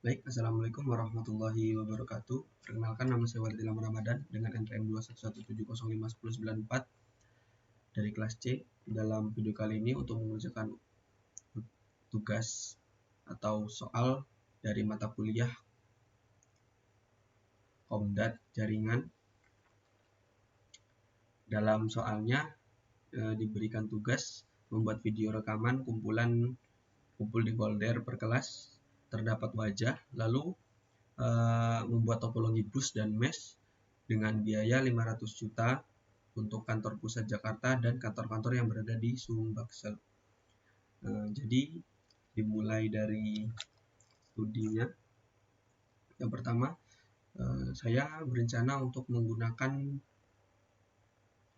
Baik, Assalamualaikum warahmatullahi wabarakatuh. Perkenalkan, nama saya Walid Ilham Ramadan dengan NPM 211705194 dari kelas C. Dalam video kali ini untuk mengerjakan tugas atau soal dari mata kuliah Komdat Jaringan. Dalam soalnya diberikan tugas membuat video rekaman kumpul di folder per kelas terdapat wajah, lalu membuat topologi bus dan mesh dengan biaya 500 juta untuk kantor pusat Jakarta dan kantor-kantor yang berada di Sumbaksel. Jadi dimulai dari studinya. Yang pertama, saya berencana untuk menggunakan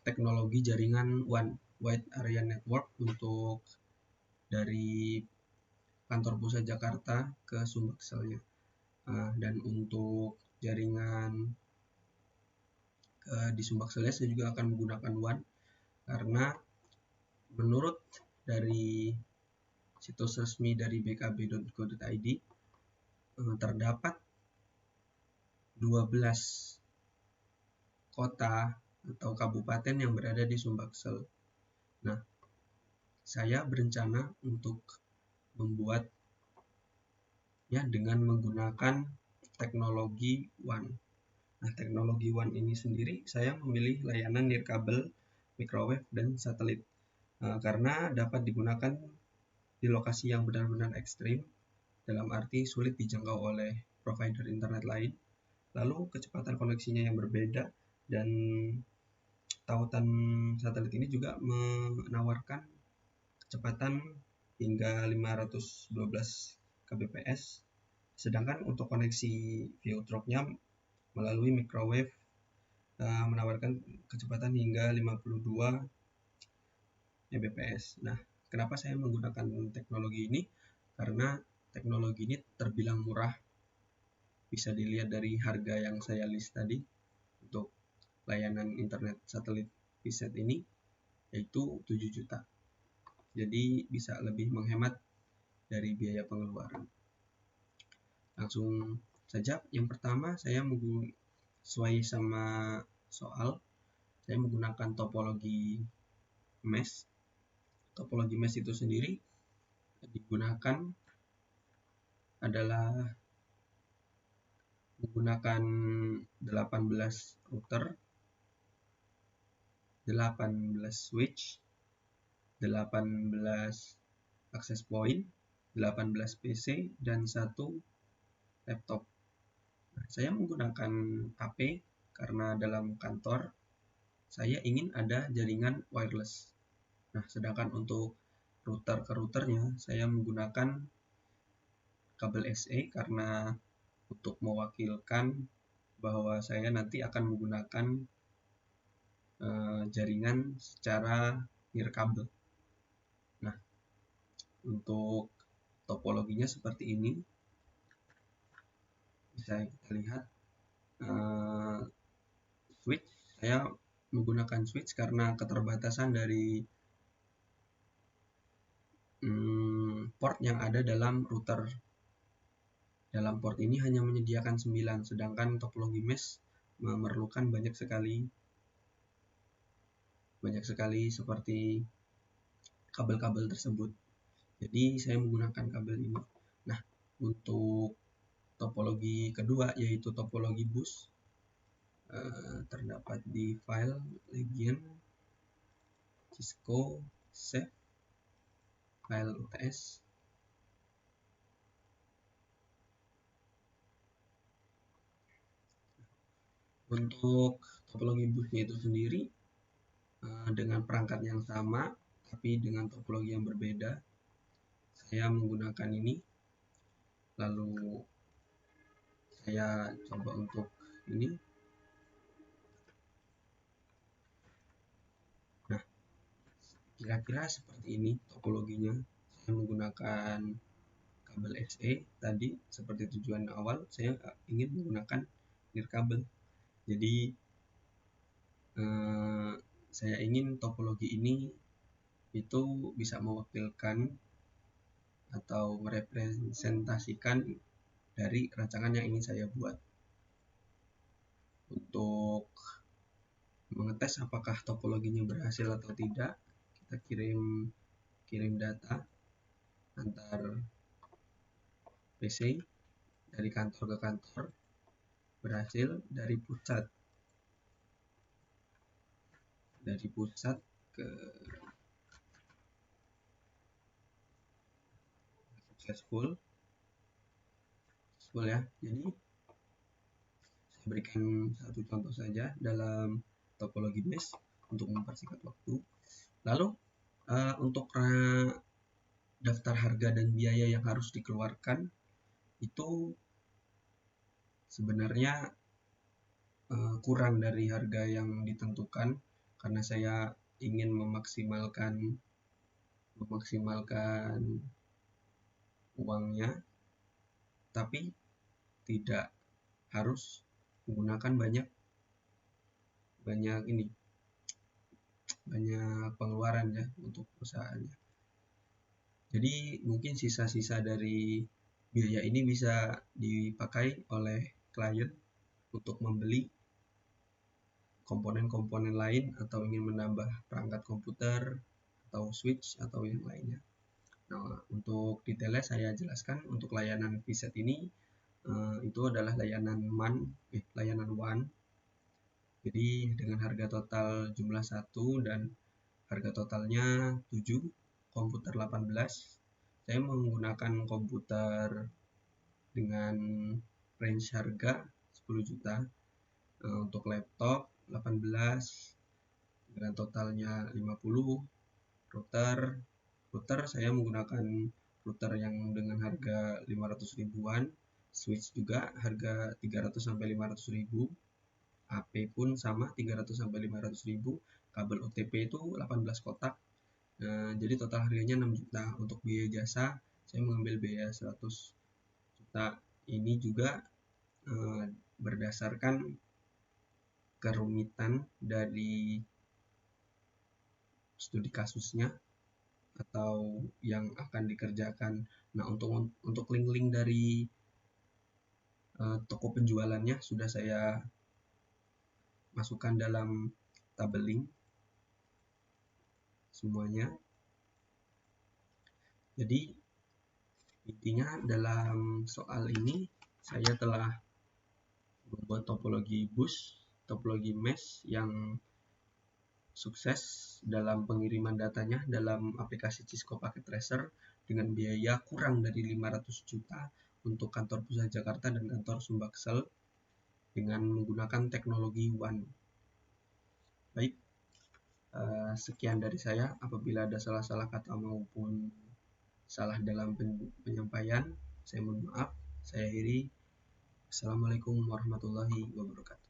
teknologi jaringan WAN, Wide Area Network, untuk dari kantor pusat Jakarta ke Sumbakselnya. Dan untuk jaringan di Sumbakselnya saya juga akan menggunakan WAN karena menurut dari situs resmi dari bkb.go.id terdapat 12 kota atau kabupaten yang berada di Sumbaksel. Nah, saya berencana untuk membuatnya dengan menggunakan teknologi WAN. Nah, teknologi WAN ini sendiri saya memilih layanan nirkabel, microwave, dan satelit karena dapat digunakan di lokasi yang benar-benar ekstrim, dalam arti sulit dijangkau oleh provider internet lain, lalu kecepatan koneksinya yang berbeda, dan tautan satelit ini juga menawarkan kecepatan hingga 512 kbps, sedangkan untuk koneksi ViewTrop-nya melalui microwave menawarkan kecepatan hingga 52 Mbps. Nah, kenapa saya menggunakan teknologi ini? Karena teknologi ini terbilang murah. Bisa dilihat dari harga yang saya list tadi untuk layanan internet satelit VSAT ini, yaitu 7 juta. Jadi bisa lebih menghemat dari biaya pengeluaran. Langsung saja, yang pertama saya sesuai sama soal, saya menggunakan topologi mesh. Topologi mesh itu sendiri digunakan adalah menggunakan 18 router, 18 switch, 18 access point, 18 PC, dan 1 laptop. Nah, saya menggunakan HP karena dalam kantor saya ingin ada jaringan wireless. Nah, sedangkan untuk router ke routernya saya menggunakan kabel SE karena untuk mewakilkan bahwa saya nanti akan menggunakan jaringan secara nirkabel. Nah, untuk topologinya seperti ini. Bisa kita lihat switch, saya menggunakan switch karena keterbatasan dari port yang ada dalam router. Dalam port ini hanya menyediakan 9, sedangkan topologi mesh memerlukan banyak sekali seperti kabel-kabel tersebut. Jadi saya menggunakan kabel ini. Nah, untuk topologi kedua yaitu topologi bus, terdapat di file Legion, Cisco, Chef, file UTS. Untuk topologi busnya itu sendiri dengan perangkat yang sama tapi dengan topologi yang berbeda. Saya menggunakan ini, lalu saya coba untuk ini. Nah, kira-kira seperti ini topologinya. Saya menggunakan kabel SE tadi seperti tujuan awal, saya ingin menggunakan nirkabel. Jadi saya ingin topologi ini itu bisa mewakilkan atau merepresentasikan dari rancangan yang ingin saya buat. Untuk mengetes apakah topologinya berhasil atau tidak, kita kirim data antar PC dari kantor ke kantor, berhasil dari pusat ke successful ya. Jadi saya berikan satu contoh saja dalam topologi mesh untuk mempersingkat waktu. Lalu untuk daftar harga dan biaya yang harus dikeluarkan itu sebenarnya kurang dari harga yang ditentukan, karena saya ingin memaksimalkan uangnya, tapi tidak harus menggunakan banyak pengeluaran ya untuk perusahaannya. Jadi mungkin sisa-sisa dari biaya ini bisa dipakai oleh klien untuk membeli komponen-komponen lain atau ingin menambah perangkat komputer atau switch atau yang lainnya. Nah, untuk detailnya saya jelaskan. Untuk layanan VSET ini itu adalah layanan WAN. Jadi dengan harga total jumlah 1 dan harga totalnya 7, komputer 18. Saya menggunakan komputer dengan range harga 10 juta. Untuk laptop 18 dengan totalnya 50. Router saya menggunakan router yang dengan harga 500 ribuan, switch juga harga 300 sampai 500 ribu, HP pun sama 300 sampai 500 ribu, kabel OTP itu 18 kotak. Jadi total harganya 6 juta. Untuk biaya jasa saya mengambil biaya 100 juta. Ini juga berdasarkan kerumitan dari studi kasusnya atau yang akan dikerjakan. Nah, untuk link-link dari toko penjualannya sudah saya masukkan dalam tabel link semuanya. Jadi intinya dalam soal ini saya telah membuat topologi bus, topologi mesh yang sukses dalam pengiriman datanya dalam aplikasi Cisco Packet Tracer dengan biaya kurang dari 500 juta untuk kantor pusat Jakarta dan kantor Sumbaksel dengan menggunakan teknologi WAN. Baik, sekian dari saya. Apabila ada salah-salah kata maupun salah dalam penyampaian, saya mohon maaf. Saya akhiri. Assalamualaikum warahmatullahi wabarakatuh.